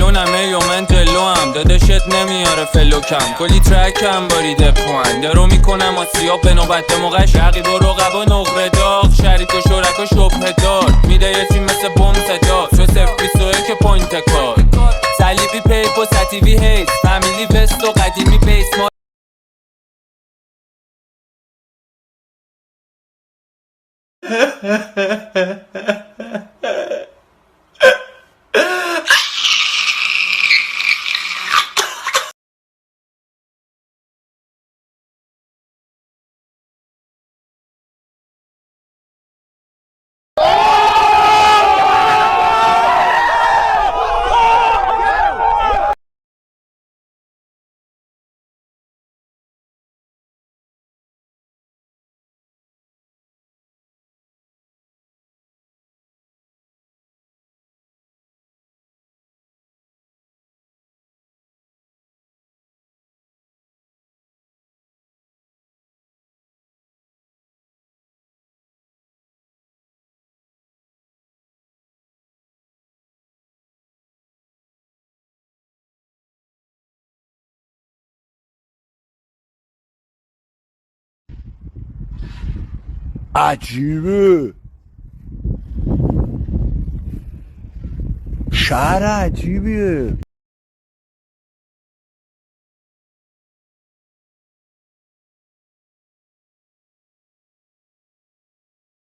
میلیونمه یا من جلو هم داداشت نمیاره فلوکم کلی ترکم باریده پوانده رو میکنم آسیاب به نوبت به موقع شقی با رقبا نقره داغ شریک و شرکا شبه دار میده یه تیم مثل بوم صدا چو 021 که پوینت کار صلیبی پیپ و ستیوی هیت فامیلی وست و قدیمی بیس عجیبه، شهر عجیبیه.